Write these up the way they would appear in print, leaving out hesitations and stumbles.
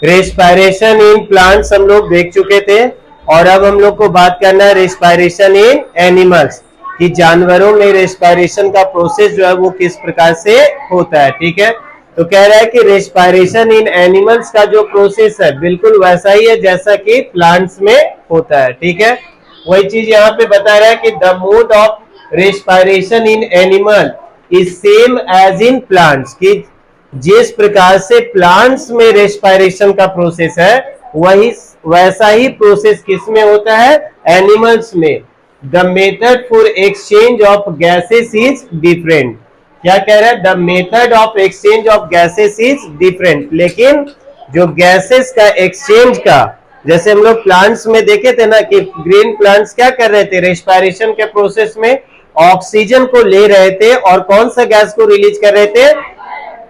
Respiration in plants हम लोग देख चुके थे, और अब हम लोग को बात करना है रेस्पिरेशन इन एनिमल्स, कि जानवरों में रेस्पिरेशन का प्रोसेस जो है वो किस प्रकार से होता है। ठीक है, तो कह रहा है कि रेस्पिरेशन इन एनिमल्स का जो प्रोसेस है बिल्कुल वैसा ही है जैसा कि प्लांट्स में होता है। ठीक है, वही चीज यहाँ पे बता रहा है कि the mode of respiration in animal is same as in plants, कि जिस प्रकार से प्लांट्स में रेस्पिरेशन का प्रोसेस है वही वैसा ही प्रोसेस किसमें होता है, एनिमल्स में। The method for exchange of gases is different. क्या कह रहा है, the method of exchange of gases is different, लेकिन जो गैसेस का एक्सचेंज का, जैसे हम लोग प्लांट्स में देखे थे ना कि ग्रीन प्लांट्स क्या कर रहे थे, रेस्पिरेशन के प्रोसेस में ऑक्सीजन को ले रहे थे और कौन सा गैस को रिलीज कर रहे थे,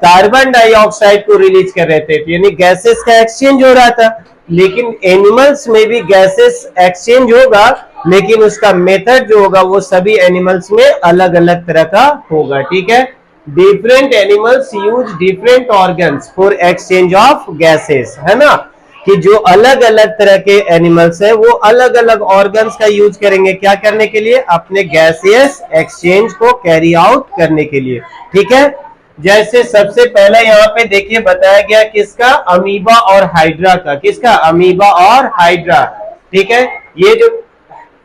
कार्बन डाइऑक्साइड को रिलीज कर रहे थे, यानी गैसेस का एक्सचेंज हो रहा था। लेकिन एनिमल्स में भी गैसेस एक्सचेंज होगा, लेकिन उसका मेथड जो होगा वो सभी एनिमल्स में अलग अलग तरह का होगा। ठीक है, different animals use different organs for exchange of gases, है ना, कि जो अलग अलग तरह के एनिमल्स है वो अलग अलग ऑर्गन्स का यूज करेंगे, क्या करने के लिए, अपने गैसियस एक्सचेंज को कैरी आउट करने के लिए। ठीक है, जैसे सबसे पहले यहाँ पे देखिए बताया गया किसका, अमीबा और हाइड्रा का, किसका, अमीबा और हाइड्रा। ठीक है, ये जो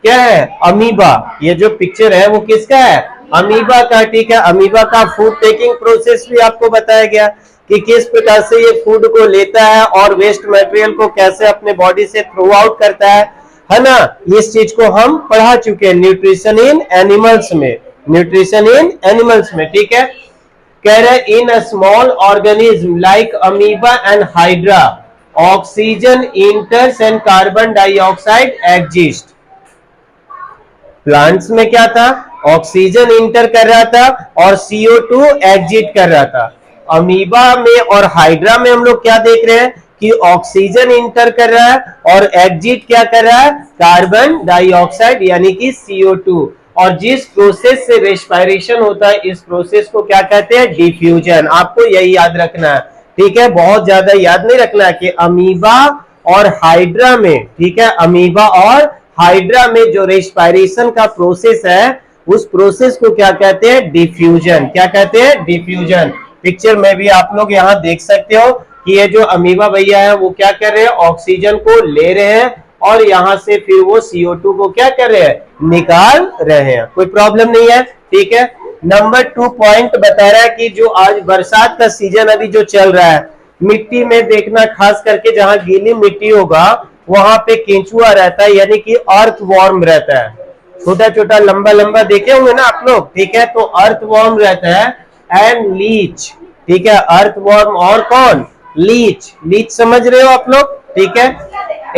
क्या है, अमीबा, ये जो पिक्चर है वो किसका है, अमीबा का। ठीक है, अमीबा का फूड टेकिंग प्रोसेस भी आपको बताया गया कि किस प्रकार से ये फूड को लेता है और वेस्ट मटेरियल को कैसे अपने बॉडी से थ्रो आउट करता है ना, इस चीज को हम पढ़ा चुके हैं न्यूट्रिशन इन एनिमल्स में, न्यूट्रिशन इन एनिमल्स में। ठीक है, कह रहे in a small organism like amoeba and hydra oxygen enters and carbon dioxide exits. Plants में क्या था, ऑक्सीजन इंटर कर रहा था और CO2 एग्जिट कर रहा था। अमीबा में और हाइड्रा में हम लोग क्या देख रहे हैं कि ऑक्सीजन इंटर कर रहा है और एग्जिट क्या कर रहा है, कार्बन डाइऑक्साइड यानी कि CO2। और जिस प्रोसेस से रेस्पिरेशन होता है इस प्रोसेस को क्या कहते हैं, डिफ्यूजन। आपको यही याद रखना है। ठीक है, बहुत ज्यादा याद नहीं रखना है कि अमीबा और हाइड्रा में, ठीक है, अमीबा और हाइड्रा में जो रेस्पिरेशन का प्रोसेस है उस प्रोसेस को क्या कहते हैं, डिफ्यूजन। क्या कहते हैं, डिफ्यूजन। पिक्चर में भी आप लोग यहाँ देख सकते हो कि ये जो अमीबा भैया है वो क्या कर रहे हैं, ऑक्सीजन को ले रहे हैं और यहाँ से फिर वो CO2 को क्या कर रहे हैं, निकाल रहे हैं। कोई प्रॉब्लम नहीं है। ठीक है, नंबर 2 पॉइंट बता रहा है कि जो आज बरसात का सीजन अभी जो चल रहा है, मिट्टी में देखना, खास करके जहां गीली मिट्टी होगा वहां पे केंचुआ रहता है, यानी कि अर्थ वॉर्म रहता है, छोटा छोटा लंबा लंबा देखे होंगे ना आप लोग। ठीक है, तो अर्थ वॉर्म रहता है एंड लीच। ठीक है, अर्थ वॉर्म और कौन, लीच। लीच समझ रहे हो आप लोग। ठीक है,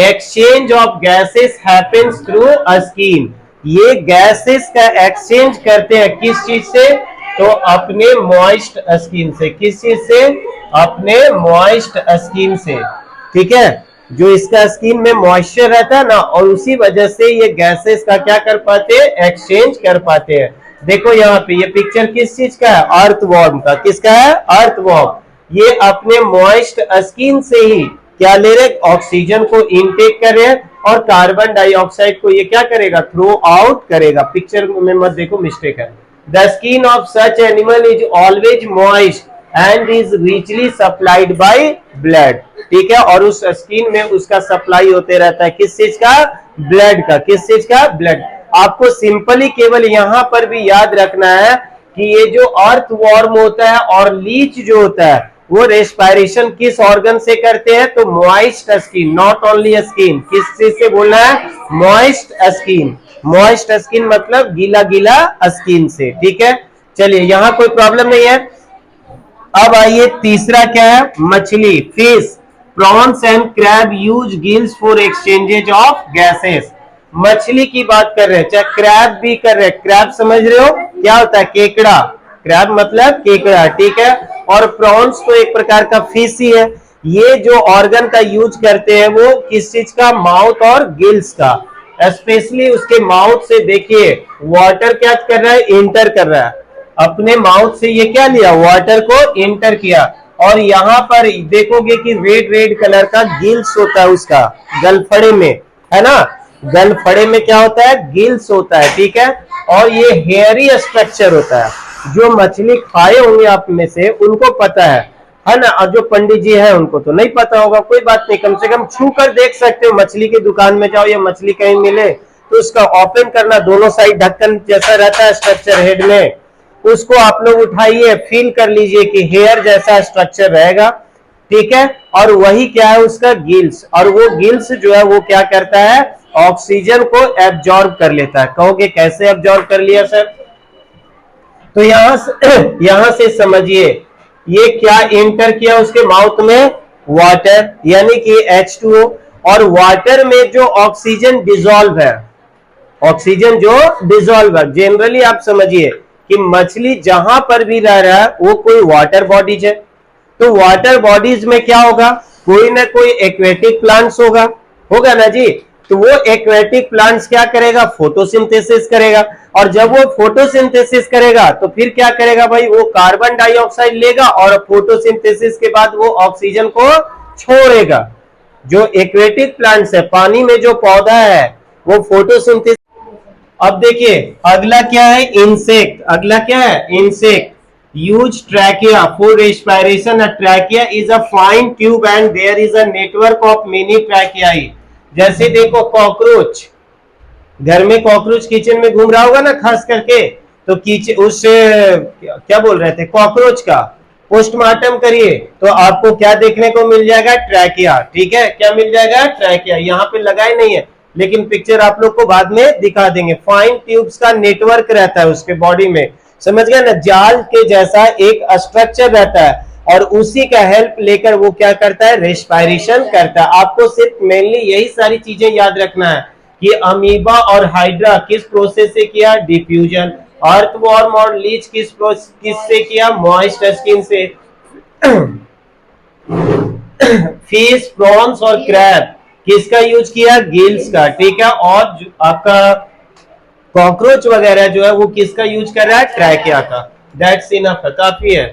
exchange of gases happens through skin. ये गैसेस का एक्सचेंज करते हैं किस चीज से, तो अपने मॉइस्ट स्किन से। किस चीज से, अपने मॉइस्ट स्किन से। ठीक है, जो इसका स्किन में मॉइस्चर रहता है ना, और उसी वजह से ये गैसेस का क्या कर पाते हैं, एक्सचेंज कर पाते हैं। देखो यहाँ पे ये पिक्चर किस चीज का है, अर्थवॉर्म का। किसका है, अर्थवॉर्म। ये अपने मॉइस्ट स्किन से ही क्या ले रहे, ऑक्सीजन को इनटेक कर रहे हैं और कार्बन डाइऑक्साइड को ये क्या करेगा, थ्रो आउट करेगा। पिक्चर में मत देखो, मिस्टेक है। The skin of such animal is always moist and is richly supplied by blood. ठीक है, और उस स्किन में उसका सप्लाई होते रहता है किस चीज का, ब्लड का। किस चीज का, ब्लड। आपको सिंपली केवल यहां पर भी याद रखना है कि ये जो अर्थ वॉर्म होता है और लीच जो होता है वो रेस्पिरेशन किस ऑर्गन से करते हैं, तो moist skin, not only skin. किस चीज से बोलना है, मॉइस्ट स्किन। मॉइस्ट स्किन मतलब गीला गीला स्किन से। ठीक है, चलिए यहां कोई प्रॉब्लम नहीं है। अब आइए तीसरा क्या है, मछली, fish. Prawns and crab use gills for exchanges of gases. मछली की बात कर रहे हैं, चाहे क्रैब भी कर रहे हैं। क्रैब समझ रहे हो क्या होता है, केकड़ा। क्रैब मतलब केकड़ा। ठीक है, और प्रॉन्स तो एक प्रकार का फिश ही है। ये जो ऑर्गन का यूज करते हैं वो किस चीज का, माउथ और गिल्स का। स्पेशली उसके माउथ से देखिए वाटर क्या कर रहा है, इंटर कर रहा है। अपने माउथ से ये क्या लिया, वाटर को इंटर किया। और यहाँ पर देखोगे कि रेड रेड कलर का गिल्स होता है उसका गलफड़े में, है ना। गलफड़े में क्या होता है, गिल्स होता है, ठीक है। और ये हेयरी स्ट्रक्चर होता है। जो मछली खाए होंगे आप में से उनको पता है ना। और जो पंडित जी है उनको तो नहीं पता होगा, कोई बात नहीं, कम से कम छू कर देख सकते हो। मछली की दुकान में जाओ या मछली कहीं मिले तो उसका ओपन करना, दोनों साइड ढक्कन जैसा रहता है स्ट्रक्चर हेड में, उसको आप लोग उठाइए, फील कर लीजिए कि हेयर जैसा स्ट्रक्चर रहेगा, ठीक है। और वही क्या है उसका गिल्स, और वो गिल्स जो है वो क्या करता है, ऑक्सीजन को एब्जॉर्ब कर लेता है। कहोगे कैसे एब्जॉर्ब कर लिया सर, तो यहां से समझिए ये क्या इंटर किया उसके माउथ में, वाटर, यानी कि H2O। और वाटर में जो ऑक्सीजन डिसॉल्व है, ऑक्सीजन जो डिसॉल्व है, जनरली आप समझिए कि मछली जहां पर भी रह रहा है वो कोई वाटर बॉडीज है। तो वाटर बॉडीज में क्या होगा, कोई ना कोई एक्वेटिक प्लांट्स होगा ना जी। तो वो एक्वेटिक प्लांट्स क्या करेगा, फोटोसिंथेसिस करेगा। और जब वो फोटोसिंथेसिस करेगा तो फिर क्या करेगा भाई, वो कार्बन डाइऑक्साइड लेगा और फोटोसिंथेसिस के बाद वो ऑक्सीजन को छोड़ेगा। जो एक्वेटिक प्लांट्स है, पानी में जो पौधा है, वो फोटोसिंथेसिस। अब देखिए अगला क्या है, इंसेक्ट। अगला क्या है, insect. Use trachea for respiration. Trachea is a fine tube and there is a network of many tracheae. जैसे देखो कॉकरोच, घर में कॉकरोच किचन में घूम रहा होगा ना खास करके, तो किचन उस क्या बोल रहे थे, कॉकरोच का पोस्टमार्टम करिए तो आपको क्या देखने को मिल जाएगा, ट्रैकिया, ठीक है। क्या मिल जाएगा, ट्रैकिया। यहाँ पे लगाए नहीं है लेकिन पिक्चर आप लोग को बाद में दिखा देंगे। फाइन ट्यूब्स का नेटवर्क रहता है उसके बॉडी में, समझ गए ना, जाल के जैसा एक स्ट्रक्चर रहता है और उसी का हेल्प लेकर वो क्या करता है, रेस्पिरेशन करता है। आपको सिर्फ मेनली यही सारी चीजें याद रखना है कि अमीबा और हाइड्रा किस प्रोसेस से किया, डिफ्यूजन। अर्थवॉर्म और लीच किससे किया, मॉइस्ट स्किन से। फिश, प्रॉन्स और क्रैब किसका यूज किया, गिल्स का, ठीक है। और आपका कॉकरोच वगैरह जो है वो किसका यूज कर रहा है, ट्रैकिया का। दैट्स इनफ है, काफी है।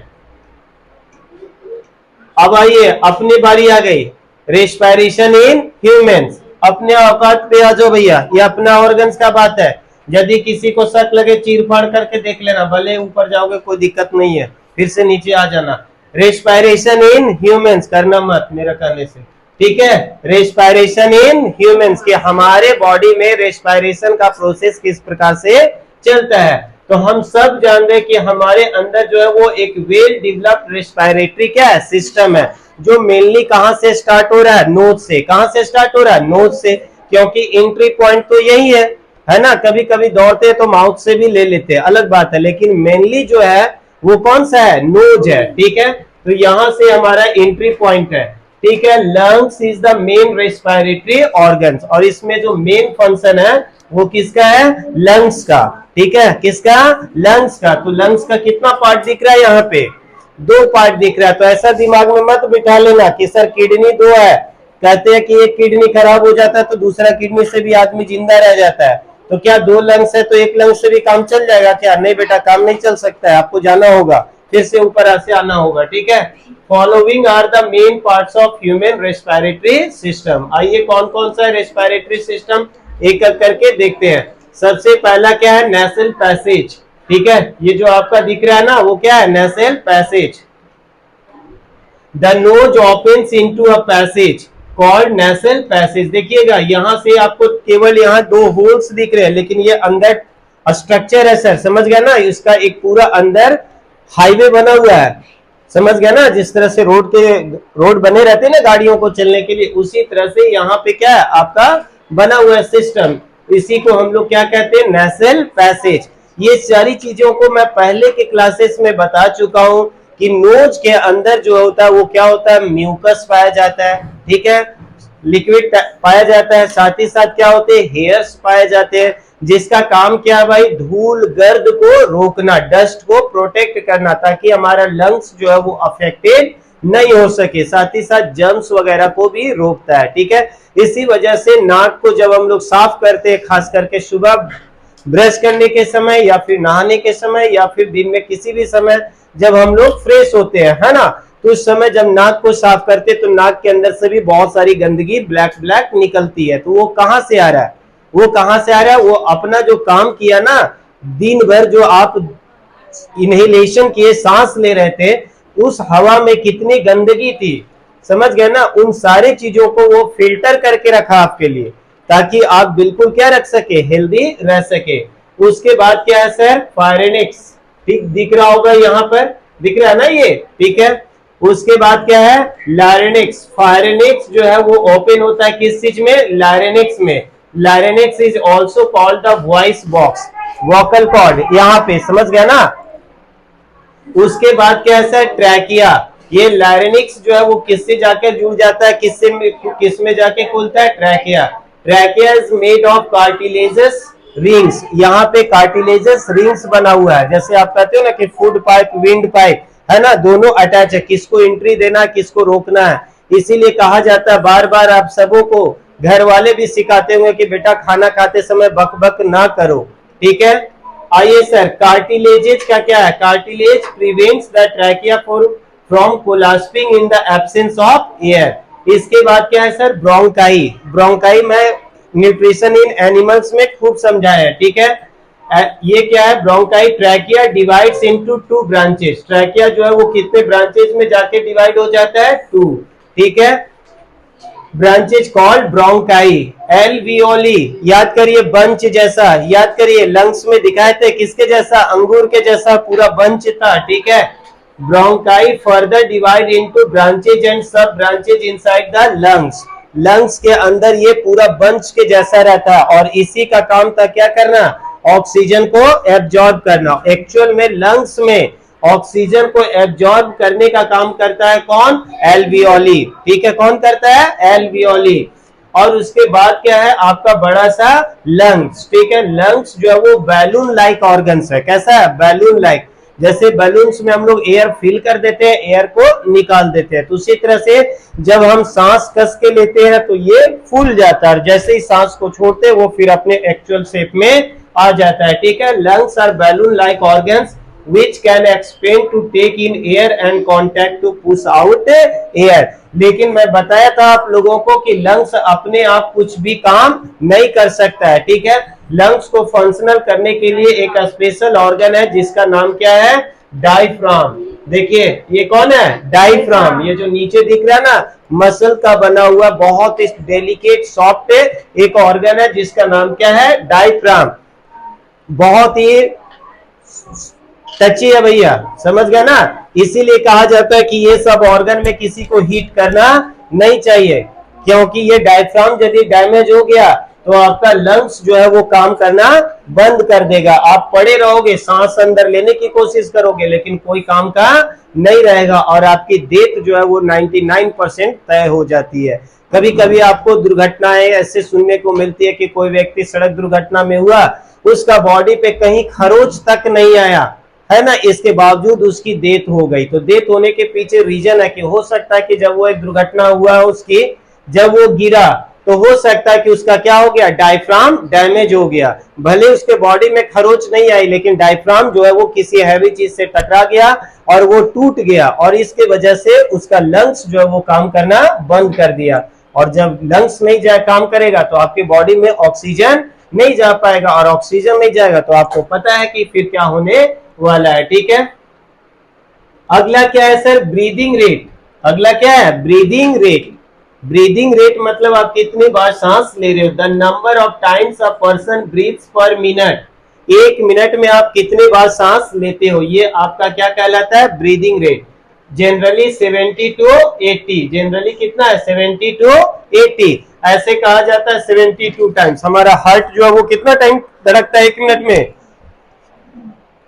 अब आइए अपनी बारी आ गई, रेस्पिरेशन इन ह्यूमंस। अपने औकात पे आ जाओ भैया, ये अपना ऑर्गन्स का बात है। यदि किसी को शक लगे चीर फाड़ करके देख लेना, भले ऊपर जाओगे कोई दिक्कत नहीं है, फिर से नीचे आ जाना। रेस्पिरेशन इन ह्यूमंस करना मत मेरा कहने से, ठीक है। रेस्पिरेशन इन ह्यूमंस के हमारे बॉडी में रेस्पिरेशन का प्रोसेस किस प्रकार से चलता है। तो हम सब जान रहे हैं कि हमारे अंदर जो है वो एक वेल डेवलप्ड रेस्पिरेटरी क्या है, सिस्टम है, जो मेनली कहां से स्टार्ट हो रहा है, नोज से। कहां से स्टार्ट हो रहा है, नोज से, क्योंकि एंट्री पॉइंट तो यही है ना। कभी कभी दौड़ते हैं तो माउथ से भी ले लेते हैं, अलग बात है, लेकिन मेनली जो है वो कौन सा है, नोज है, ठीक है। तो यहां से हमारा एंट्री पॉइंट है, ठीक है। Lungs is the main respiratory organs, और इसमें जो मेन फंक्शन है वो किसका है, लंग्स का, ठीक है। किसका, लंग्स का। तो लंग्स का कितना पार्ट दिख रहा है, यहाँ पे 2 पार्ट दिख रहा है। तो ऐसा दिमाग में मत बिठा लेना कि सर किडनी 2 है, कहते हैं कि एक किडनी खराब हो जाता है तो दूसरा किडनी से भी आदमी जिंदा रह जाता है। तो क्या 2 लंग्स है तो एक लंग्स से भी काम चल जाएगा क्या, नहीं बेटा, काम नहीं चल सकता है। आपको जाना होगा, फिर से ऊपर से आना होगा, ठीक है। Following are the main parts of human respiratory system. आइए कौन कौन सा रेस्पिरेटरी सिस्टम एक एक करके देखते हैं। सबसे पहला क्या है, नेसल पैसेज, ठीक है। ये जो आपका दिख रहा है ना वो क्या है, nasal passage. The nose opens into a passage called nasal passage. देखिएगा यहां से आपको केवल यहाँ 2 होल्स दिख रहे हैं, लेकिन ये अंदर स्ट्रक्चर है सर, समझ गया ना। इसका एक पूरा अंदर हाईवे बना हुआ है, समझ गया ना। जिस तरह से रोड बने रहते हैं ना गाड़ियों को चलने के लिए, उसी तरह से यहाँ पे क्या है आपका बना हुआ है सिस्टम। इसी को हम लोग क्या कहते हैं, नेसल पैसेज। ये सारी चीजों को मैं पहले के क्लासेस में बता चुका हूं कि नोज के अंदर जो होता है वो क्या होता है, म्यूकस पाया जाता है, ठीक है, लिक्विड पाया जाता है। साथ ही साथ क्या होते हैं, हेयर्स पाए जाते हैं, जिसका काम क्या है भाई, धूल गर्द को रोकना, डस्ट को प्रोटेक्ट करना, ताकि हमारा लंग्स जो है वो अफेक्टेड नहीं हो सके। साथ ही साथ जर्म्स वगैरह को भी रोकता है, ठीक है। इसी वजह से नाक को जब हम लोग साफ करते हैं, खास करके सुबह ब्रश करने के समय या फिर नहाने के समय या फिर दिन में किसी भी समय जब हम लोग फ्रेश होते हैं, है ना, तो उस समय जब नाक को साफ करते तो नाक के अंदर से भी बहुत सारी गंदगी ब्लैक ब्लैक निकलती है। तो वो कहां से आ रहा है, वो कहां से आ रहा है, वो अपना जो काम किया ना दिन भर, जो आप इनहेलेशन किए, सांस ले रहे थे, उस हवा में कितनी गंदगी थी, समझ गए ना। उन सारी चीजों को वो फिल्टर करके रखा आपके लिए, ताकि आप बिल्कुल क्या रख सके, हेल्दी रह सके। उसके बाद क्या है सर, फायरेनिक्स, ठीक दिख रहा होगा यहाँ पर, दिख रहा है ना ये, ठीक है। उसके बाद क्या है, लारेनिक्स। फायरेनिक्स जो है वो ओपन होता है किस चीज में, लारेनिक्स में। Larynx is also called the voice box, vocal cord, यहाँ पे समझ गया ना। उसके बाद क्या है सर, ट्रैकिया। ये लारेनिक्स जो है वो किससे जाकर जुड़ जाता है, किस में जाके खुलता है, trachea. Trachea is made of cartilages rings, यहाँ पे कार्टिलेजस रिंग्स बना हुआ है। जैसे आप कहते हो ना कि फूड पाइप, विंड पाइप, है ना, दोनों अटैच है, किसको एंट्री देना, किसको रोकना है। इसीलिए कहा जाता है, बार बार आप सबों को घर वाले भी सिखाते हुए कि बेटा खाना खाते समय बक बक ना करो, ठीक है। आइए सर, कार्टिलेजेज का क्या है, cartilage prevents the trachea from collapsing in the absence of air. इसके बाद क्या है सर, ब्रोंकाई। ब्रोंकाई में न्यूट्रिशन इन एनिमल्स में खूब समझाया है, ठीक है। ये क्या है, bronchi. Trachea divides into 2 branches. Trachea जो है वो कितने ब्रांचेस में जाके डिवाइड हो जाता है, 2, ठीक है। Branches called bronchi. एल्वियोली, याद करिए बंच जैसा, याद करिए लंग्स में दिखाए थे किसके जैसा, अंगूर के जैसा पूरा बंच था, ठीक है। Bronchi further divide into branches and sub branches inside the lungs. Lungs के अंदर ये पूरा बंच के जैसा रहता है और इसी का काम था क्या करना, ऑक्सीजन को एब्जॉर्ब करना। एक्चुअल में लंग्स में ऑक्सीजन को एब्जॉर्ब करने का काम करता है कौन, एल्वियोली, ठीक है। कौन करता है, एल्वियोली। और उसके बाद क्या है आपका बड़ा सा लंग्स, ठीक है। लंग्स जो है वो बैलून लाइक ऑर्गन्स है, कैसा है, बैलून लाइक। जैसे बैलून्स में हम लोग एयर फिल कर देते हैं, एयर को निकाल देते हैं, तो उसी तरह से जब हम सांस कस के लेते हैं तो ये फूल जाता है, जैसे ही सांस को छोड़ते हैं वो फिर अपने एक्चुअल शेप में आ जाता है, ठीक है। Lungs are balloon like organs which can expand to take in air and contact to push out air। लेकिन मैं बताया था आप लोगों को कि लंग्स अपने आप कुछ भी काम नहीं कर सकता है, ठीक है। लंग्स को फंक्शनल करने के लिए एक स्पेशल ऑर्गन है जिसका नाम क्या है, डायफ्राम। देखिए ये कौन है, डायफ्राम। ये जो नीचे दिख रहा है ना, मसल का बना हुआ बहुत ही डेलिकेट सॉफ्ट एक ऑर्गन है जिसका नाम क्या है, डायफ्राम। बहुत ही टची है भैया, समझ गया ना। इसीलिए कहा जाता है कि ये सब ऑर्गन में किसी को हीट करना नहीं चाहिए, क्योंकि ये डायफ्राम यदि डैमेज हो गया तो आपका लंग्स जो है वो काम करना बंद कर देगा। आप पड़े रहोगे, सांस अंदर लेने की कोशिश करोगे लेकिन कोई काम का नहीं रहेगा और आपकी डेथ जो है वो 99% तय हो जाती है। कभी कभी आपको दुर्घटनाएं ऐसे सुनने को मिलती है कि कोई व्यक्ति सड़क दुर्घटना में हुआ, उसका बॉडी पे कहीं खरोच तक नहीं आया, है ना, इसके बावजूद उसकी डेथ हो गई। तो डेथ होने के पीछे रीजन है कि हो सकता है कि जब वो एक दुर्घटना हुआ उसकी, जब वो गिरा तो हो सकता है कि उसका क्या हो गया, डायफ्राम डैमेज हो गया। भले उसके बॉडी में खरोच नहीं आई लेकिन डायफ्राम जो है वो किसी हैवी चीज से टकरा गया और वो टूट गया और इसके वजह से उसका लंग्स जो है वो काम करना बंद कर दिया। और जब लंग्स नहीं जाए काम करेगा तो आपकी बॉडी में ऑक्सीजन नहीं जा पाएगा और ऑक्सीजन नहीं जाएगा तो आपको पता है कि फिर क्या होने वाला है, ठीक है। अगला क्या है सर, ब्रीदिंग रेट। अगला क्या है, ब्रीदिंग रेट। ब्रीदिंग रेट मतलब आप कितनी बार सांस ले रहे हो, the number of times a person breathes per minute. एक मिनट में आप कितने बार सांस लेते हो, ये आपका क्या कहलाता है, breathing rate. Generally 70 to 80, generally कितना है, 70 to 80, ऐसे कहा जाता है 72 टाइम्स। हमारा हार्ट जो है वो कितना टाइम धड़कता है एक मिनट में,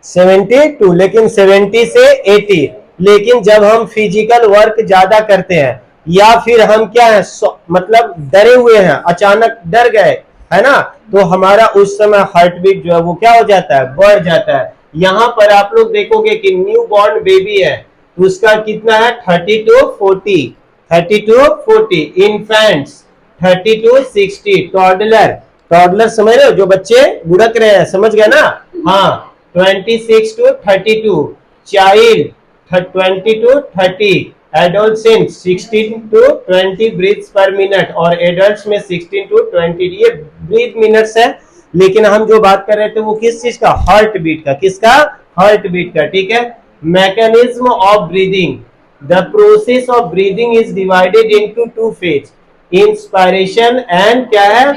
72, लेकिन 70 से 80। लेकिन जब हम फिजिकल वर्क ज्यादा करते हैं या फिर हम क्या है, मतलब डरे हुए हैं, अचानक डर गए, है ना, तो हमारा उस समय हार्ट बीट जो है वो क्या हो जाता है, बढ़ जाता है। यहाँ पर आप लोग देखोगे कि न्यू बॉर्न बेबी है, उसका कितना है, 30 to 40, 30 to 40। Infants 30 to 60। Toddler, toddler समझ रहे हो, जो बच्चे बुड़क रहे हैं, समझ गए ना, हाँ, 26 to 32। Child 20 to 30। Adolescent 16 to 20 breaths per minute और एडल्ट्स में 16 to 20, ये ब्रीथ मिनट्स है। लेकिन हम जो बात कर रहे थे वो किस चीज का, हार्ट बीट का, किसका, हार्ट बीट का, ठीक है। Mechanism of breathing, the process of breathing is divided into two phase, inspiration and क्या है,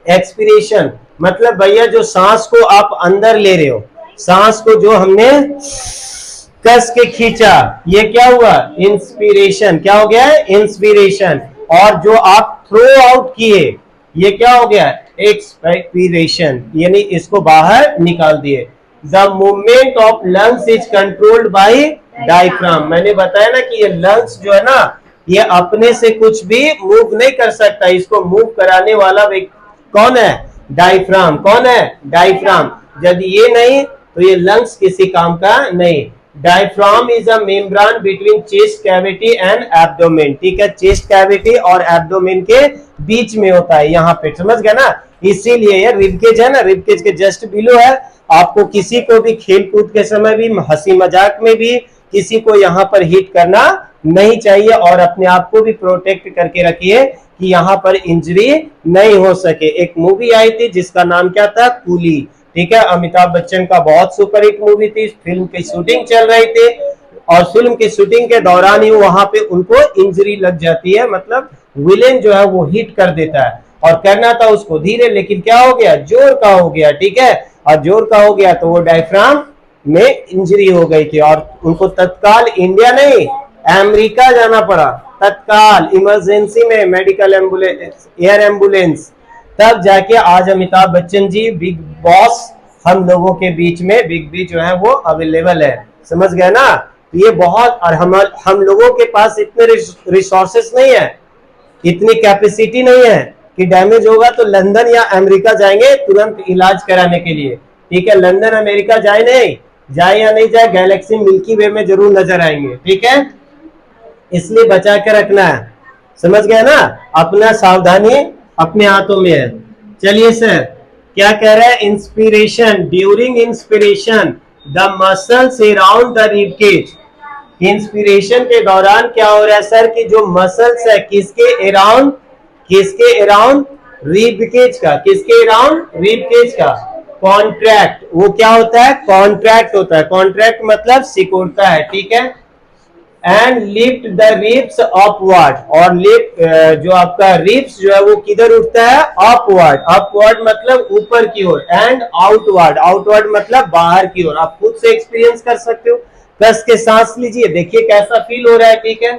एक्सपीरेशन। मतलब भैया जो सांस को आप अंदर ले रहे हो, सांस को जो हमने कस के खींचा, ये क्या हुआ, इंस्पिरेशन, क्या हो गया, इंस्पिरेशन। और जो आप थ्रो आउट किए, ये क्या हो गया, एक्सपायरेशन, यानी इसको बाहर निकाल दिए। The movement of lungs is controlled by diaphragm. मैंने बताया ना कि ये लंग्स जो है ना, ये अपने से कुछ भी मूव नहीं कर सकता, इसको मूव कराने वाला कौन है, डायफ्राम। कौन है, डायफ्राम। यदि ये नहीं तो ये लंग्स किसी काम का नहीं। Diaphragm is a membrane between chest cavity and abdomen, ठीक है, चेस्ट कैविटी और एब्डोमेन के बीच में होता है, यहाँ पे, समझ गया ना। इसीलिए ये रिबकेज है ना, रिबकेज के जस्ट बिलो है। आपको किसी को भी खेल कूद के समय भी, हंसी मजाक में भी किसी को यहाँ पर हिट करना नहीं चाहिए, और अपने आप को भी प्रोटेक्ट करके रखिए कि यहाँ पर इंजरी नहीं हो सके। एक मूवी आई थी जिसका नाम क्या था, कूली, ठीक है, अमिताभ बच्चन का बहुत सुपरहिट मूवी थी। फिल्म की शूटिंग चल रही थी और फिल्म की शूटिंग के दौरान ही वहां पे उनको इंजरी लग जाती है, मतलब विलेन जो है वो हिट कर देता है, और करना था उसको धीरे, लेकिन क्या हो गया, जोर का हो गया, ठीक है, और जोर का हो गया तो वो डायफ्राम में इंजरी हो गई थी, और उनको तत्काल इंडिया नहीं अमेरिका जाना पड़ा, तत्काल इमरजेंसी में मेडिकल एम्बुलेंस, एयर एम्बुलेंस, तब जाके आज अमिताभ बच्चन जी बिग बॉस हम लोगों के बीच में, बिग बी जो है वो अवेलेबल है, समझ गए ना। तो ये बहुत, और हम लोगों के पास इतने रिसोर्सेस नहीं है, इतनी कैपेसिटी नहीं है कि डैमेज होगा तो लंदन या अमेरिका जाएंगे तुरंत इलाज कराने के लिए, ठीक है। लंदन अमेरिका जाए नहीं, जाए या नहीं जाए, गैलेक्सी मिल्की वे में जरूर नजर आएंगे, ठीक है। इसलिए बचा के रखना है, समझ गए ना, अपना सावधानी अपने हाथों में है। चलिए सर, क्या कह रहा है, inspiration, during inspiration the muscles around the rib cage. Inspiration के दौरान क्या हो रहा है सर, कि जो मसल्स है किसके अराउंड, किसके अराउंड, रिब केज का, किसके अराउंड, रिब केज का, कॉन्ट्रैक्ट, वो क्या होता है, कॉन्ट्रैक्ट होता है, कॉन्ट्रैक्ट मतलब सिकुड़ता है, ठीक है। And lift the ribs upward, और लिफ्ट जो आपका रिब्स जो है वो किधर उठता है, अपवर्ड, अपवर्ड मतलब ऊपर की ओर, एंड आउटवर्ड, आउटवर्ड मतलब बाहर की ओर। आप खुद से एक्सपीरियंस कर सकते हो, कस के सांस लीजिए, देखिए कैसा फील हो रहा है, ठीक है।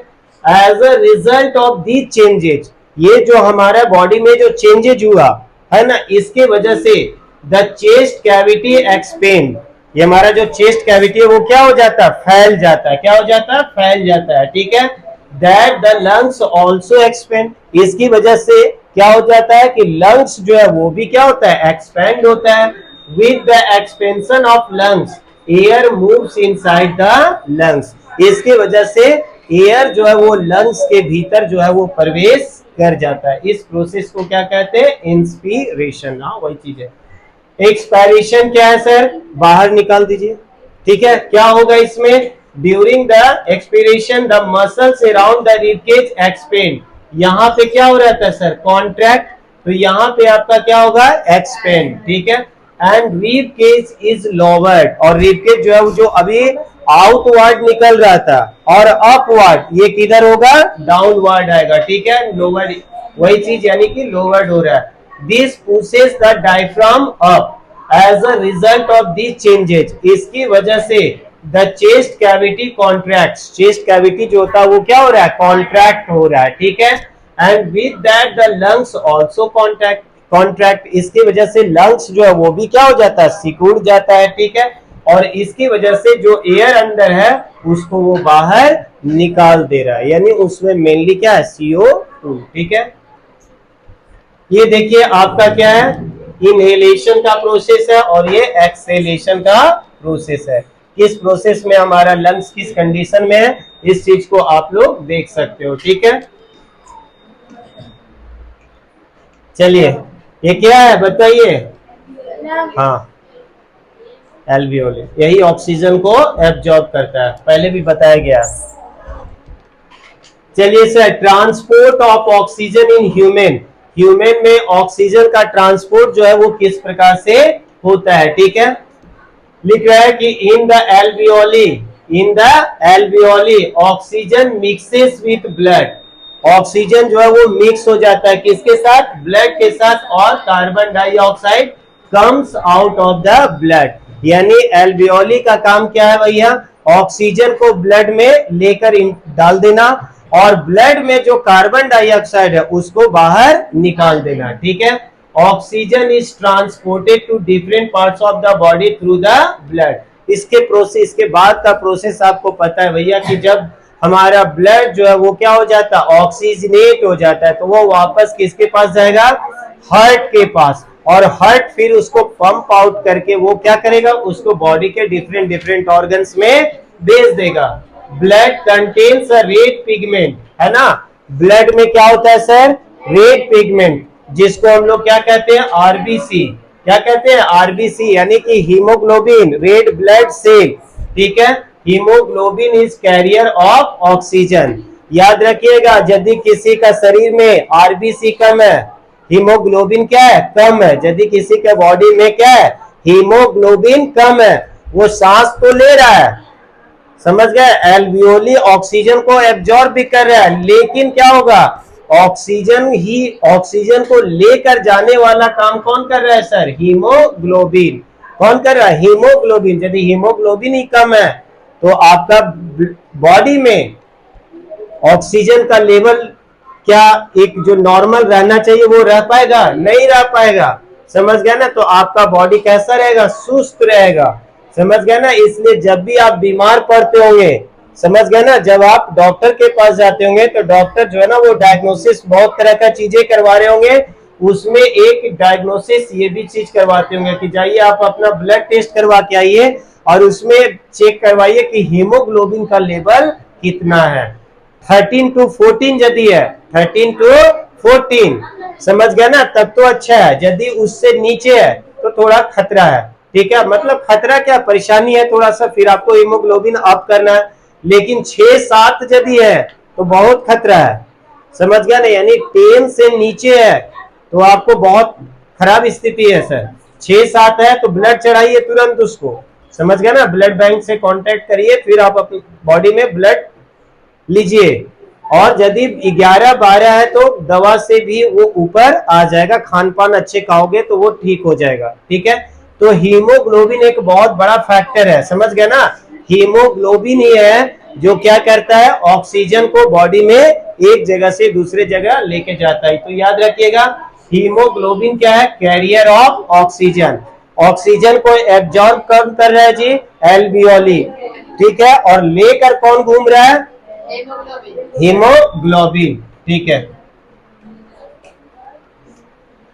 As a result of the changes, ये जो हमारा बॉडी में जो चेंजेज हुआ है ना, इसके वजह से द चेस्ट कैविटी एक्सपेंड, ये हमारा जो चेस्ट कैविटी है वो क्या हो जाता है, फैल जाता है, क्या हो जाता है, फैल जाता है, ठीक है। That the lungs also expand, इसकी वजह से क्या हो जाता है कि लंग्स जो है वो भी क्या होता है, एक्सपेंड होता है। With the expansion of lungs air moves inside the lungs, इसकी वजह से एयर जो है वो लंग्स के भीतर जो है वो प्रवेश कर जाता है। इस प्रोसेस को क्या कहते हैं, इंस्पिरेशन। हाँ वही चीज है। एक्सपायरेशन क्या है सर, बाहर निकाल दीजिए, ठीक है। क्या होगा इसमें, during the expiration the muscles around the rib cage expand, यहाँ पे क्या हो रहता है सर, कॉन्ट्रैक्ट, तो यहाँ पे आपका क्या होगा, एक्सपेंड, ठीक है। And rib cage is lowered, और रिब केज जो है वो जो अभी आउटवर्ड निकल रहा था और अपवर्ड, ये किधर होगा, डाउनवर्ड आएगा, ठीक है, लोवर्ड, वही चीज यानी कि लोवर्ड हो रहा है। This pushes the diaphragm up as a result of these changes, इसकी वजह से the chest cavity contracts, chest cavity जो होता है वो क्या हो रहा है, contract हो रहा है, ठीक है। And with that the lungs also contract, इसकी वजह से lungs जो है वो भी क्या हो जाता है, सिकुड़ जाता है, ठीक है। और इसकी वजह से जो एयर अंदर है उसको वो बाहर निकाल दे रहा है, यानी उसमें मेनली क्या है, CO2, ठीक है। ये देखिए आपका क्या है, इनहेलेशन का प्रोसेस है और ये एक्सहेलेशन का प्रोसेस है। किस प्रोसेस में हमारा लंग्स किस कंडीशन में है, इस चीज को आप लोग देख सकते हो, ठीक है। चलिए ये क्या है बताइए, हाँ एल्वियोली, यही ऑक्सीजन को एब्जॉर्ब करता है, पहले भी बताया गया। चलिए sir, transport of oxygen in human, human में ऑक्सीजन का ट्रांसपोर्ट जो है वो किस प्रकार से होता है। ठीक है, लिख रहा है कि in the alveoli, in the alveoli oxygen mixes with blood, oxygen जो है वो मिक्स हो जाता है किसके साथ, ब्लड के साथ, और carbon dioxide comes out of the blood. यानी एल्वियोली का काम क्या है भैया, ऑक्सीजन को ब्लड में लेकर डाल देना और ब्लड में जो कार्बन डाइऑक्साइड है उसको बाहर निकाल देना। ठीक है, oxygen is transported to different parts of the body through the blood. इसके प्रोसेस, इसके बाद का प्रोसेस आपको पता है भैया कि जब हमारा ब्लड जो है वो क्या हो जाता है, ऑक्सीजनेट हो जाता है, तो वो वापस किसके पास जाएगा, हार्ट के पास, और हार्ट फिर उसको पंप आउट करके वो क्या करेगा, उसको बॉडी के डिफरेंट डिफरेंट ऑर्गन्स में भेज देगा। Blood contains a red pigment, है ना, ब्लड में क्या होता है सर, रेड पिगमेंट, जिसको हम लोग क्या कहते हैं, आरबीसी, क्या कहते हैं, आरबीसी, यानी कि हीमोग्लोबिन, रेड ब्लड सेल। ठीक है, haemoglobin is carrier of oxygen. याद रखिएगा, यदि किसी का शरीर में आरबीसी कम है, हीमोग्लोबिन क्या है, कम है, यदि किसी के बॉडी में क्या है, हीमोग्लोबिन कम है, वो सांस तो ले रहा है, समझ गए, एल्वियोली ऑक्सीजन को एब्जॉर्ब भी कर रहा है, लेकिन क्या होगा, ऑक्सीजन ही, ऑक्सीजन को लेकर जाने वाला काम कौन कर रहा है सर, हीमोग्लोबिन। कौन कर रहा है, हीमोग्लोबिन। यदि हीमोग्लोबिन ही कम है तो आपका बॉडी में ऑक्सीजन का लेवल क्या एक जो नॉर्मल रहना चाहिए वो रह पाएगा, नहीं रह पाएगा, समझ गया ना। तो आपका बॉडी कैसा रहेगा, सुस्त रहेगा, समझ गया ना। इसलिए जब भी आप बीमार पड़ते होंगे, समझ गए ना, जब आप डॉक्टर के पास जाते होंगे तो डॉक्टर जो है ना वो डायग्नोसिस बहुत तरह का चीजें करवा रहे होंगे, उसमें एक डायग्नोसिस ये भी चीज करवाते होंगे कि जाइए आप अपना ब्लड टेस्ट करवा के आइए और उसमें चेक करवाइए कि हीमोग्लोबिन का लेवल कितना है। 13 to 14 यदि है, 13 to 14, समझ गया ना, तब तो अच्छा है, यदि उससे नीचे है तो थोड़ा खतरा है। ठीक है, मतलब खतरा क्या, परेशानी है थोड़ा सा, फिर आपको हीमोग्लोबिन अप करना है। लेकिन 6-7 यदि है तो बहुत खतरा है, समझ गया ना, यानी 10 से नीचे है तो आपको बहुत खराब स्थिति है सर। 6-7 है तो ब्लड चढ़ाइए तुरंत उसको, समझ गया ना, ब्लड बैंक से कांटेक्ट करिए, फिर आप अपनी बॉडी में ब्लड लीजिए। और यदि 11-12 है तो दवा से भी वो ऊपर आ जाएगा, खान पान अच्छे खाओगे तो वो ठीक हो जाएगा। ठीक है, तो हीमोग्लोबिन एक बहुत बड़ा फैक्टर है, समझ गया ना, हीमोग्लोबिन ही है जो क्या करता है, ऑक्सीजन को बॉडी में एक जगह से दूसरे जगह लेके जाता है। तो याद रखिएगा, हीमोग्लोबिन क्या है, कैरियर ऑफ ऑक्सीजन, ऑक्सीजन को एब्जॉर्ब कौन कर रहा है जी, एल्वियोली। ठीक है, और लेकर कौन घूम रहा है, हीमोग्लोबिन। ठीक है,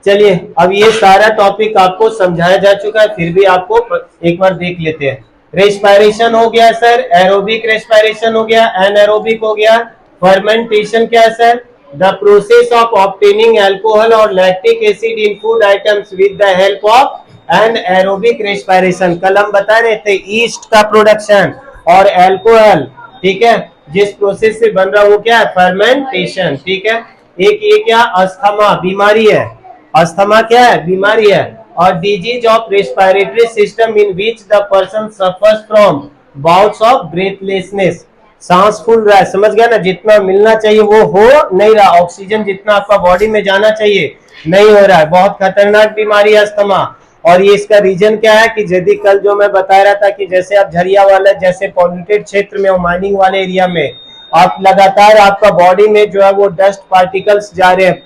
चलिए अब ये सारा टॉपिक आपको समझाया जा चुका है, फिर भी आपको एक बार देख लेते हैं। रेस्पिरेशन हो गया सर, एरोबिक रेस्पिरेशन हो गया, एनएरोबिक हो गया। फर्मेंटेशन क्या है sir, the process of obtaining alcohol और lactic acid in food items with the help of anaerobic respiration. कल हम बता रहे थे ईस्ट का प्रोडक्शन और अल्कोहल, ठीक है, जिस प्रोसेस से बन रहा वो क्या है, फर्मेंटेशन। ठीक है, एक ये क्या, अस्थमा बीमारी है, अस्थमा क्या है, बीमारी है। और disease of respiratory system in which the person suffers from bouts of breathlessness, सांस फूल रहा है, समझ गया ना, जितना मिलना चाहिए वो हो नहीं रहा, ऑक्सीजन जितना आपका बॉडी में जाना चाहिए नहीं हो रहा है, बहुत खतरनाक बीमारी है अस्थमा। और ये इसका रीजन क्या है कि यदि कल जो मैं बता रहा था कि जैसे आप झरिया वाले जैसे पॉल्यूटेड क्षेत्र में, माइनिंग वाले एरिया में आप लगातार आपका बॉडी में जो है वो डस्ट पार्टिकल्स जा रहे हैं,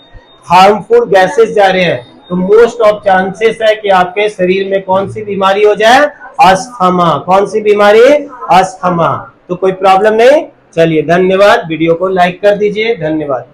हार्मफुल गैसेस जा रहे हैं, तो मोस्ट ऑफ चांसेस है कि आपके शरीर में कौन सी बीमारी हो जाए, अस्थमा। कौन सी बीमारी, अस्थमा। तो कोई प्रॉब्लम नहीं। चलिए धन्यवाद, वीडियो को लाइक कर दीजिए, धन्यवाद।